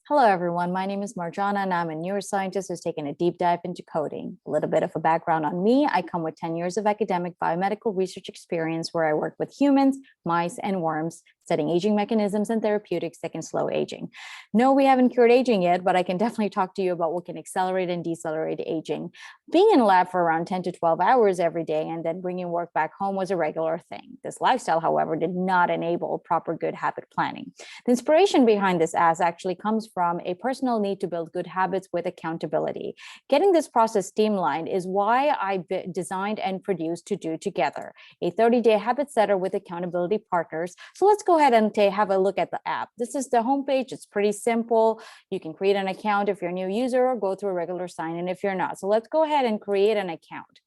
Hello, everyone. My name is Marjana, and I'm a neuroscientist who's taken a deep dive into coding. A little bit of a background on me. I come with 10 years of academic biomedical research experience where I work with humans, mice, and worms, studying aging mechanisms and therapeutics that can slow aging. No, we haven't cured aging yet, but I can definitely talk to you about what can accelerate and decelerate aging. Being in a lab for around 10 to 12 hours every day and then bringing work back home was a regular thing. This lifestyle, however, did not enable proper good habit planning. The inspiration behind this ask actually comes from a personal need to build good habits with accountability. Getting this process streamlined is why I designed and produced 2do Together, a 30-day habit setter with accountability partners. So let's go ahead and have a look at the app. This is the homepage. It's pretty simple. You can create an account if you're a new user or go through a regular sign-in if you're not. So let's go ahead and create an account.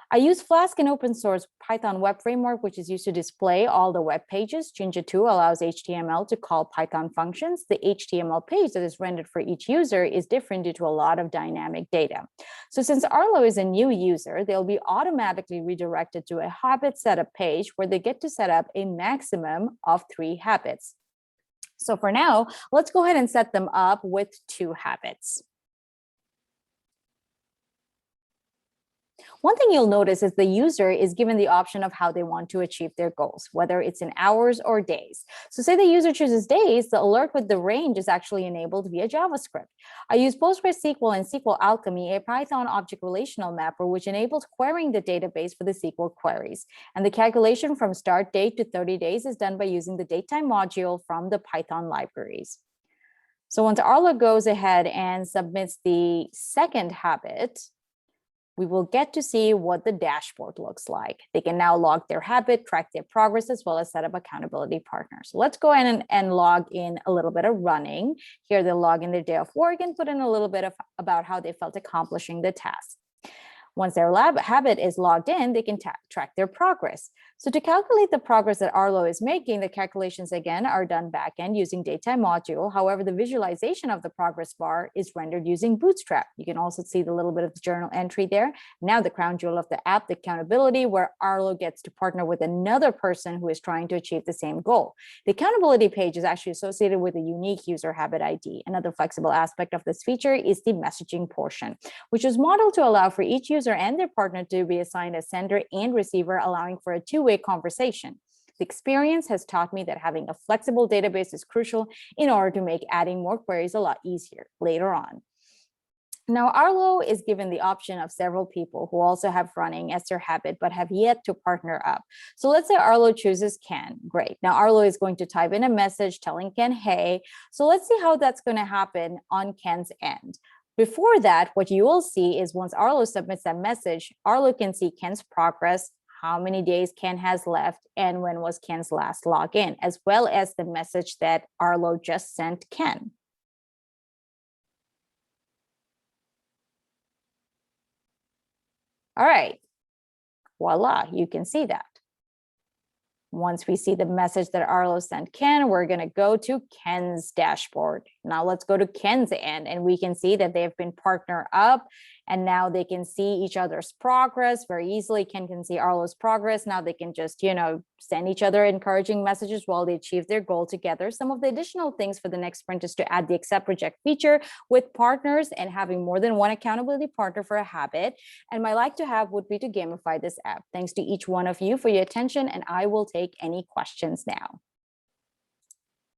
I use Flask, an open source Python web framework, which is used to display all the web pages. Jinja 2 allows HTML to call Python functions. The HTML page that is rendered for each user is different due to a lot of dynamic data. So since Arlo is a new user, they'll be automatically redirected to a habit setup page where they get to set up a maximum of 3 habits. So for now, let's go ahead and set them up with 2 habits. One thing you'll notice is the user is given the option of how they want to achieve their goals, whether it's in hours or days. So say the user chooses days, the alert with the range is actually enabled via JavaScript. I use PostgreSQL and SQL Alchemy, a Python object relational mapper, which enables querying the database for the SQL queries. And the calculation from start date to 30 days is done by using the datetime module from the Python libraries. So once Arlo goes ahead and submits the second habit, we will get to see what the dashboard looks like. They can now log their habit, track their progress, as well as set up accountability partners. So let's go ahead and log in a little bit of running. Here they'll log in their day of work and put in a little bit of about how they felt accomplishing the task. Once their lab habit is logged in, they can track their progress. So to calculate the progress that Arlo is making, the calculations again are done backend using datetime module. However, the visualization of the progress bar is rendered using Bootstrap. You can also see the little bit of the journal entry there. Now the crown jewel of the app, the accountability, where Arlo gets to partner with another person who is trying to achieve the same goal. The accountability page is actually associated with a unique user habit ID. Another flexible aspect of this feature is the messaging portion, which is modeled to allow for each user and their partner to be assigned a sender and receiver, allowing for a two-way conversation. The experience has taught me that having a flexible database is crucial in order to make adding more queries a lot easier later on. Now, Arlo is given the option of several people who also have running as their habit, but have yet to partner up. So let's say Arlo chooses Ken. Great. Now, Arlo is going to type in a message telling Ken, hey. So let's see how that's going to happen on Ken's end. Before that, what you will see is once Arlo submits that message, Arlo can see Ken's progress, how many days Ken has left, and when was Ken's last login, as well as the message that Arlo just sent Ken. All right, voila, you can see that. Once we see the message that Arlo sent Ken, we're going to go to Ken's dashboard. Now let's go to Ken's end, and we can see that they have been partnered up, and now they can see each other's progress very easily. Ken can see Arlo's progress. Now they can just, send each other encouraging messages while they achieve their goal together. Some of the additional things for the next sprint is to add the accept reject feature with partners and having more than one accountability partner for a habit. And my like to have would be to gamify this app. Thanks to each one of you for your attention, and I will take any questions now.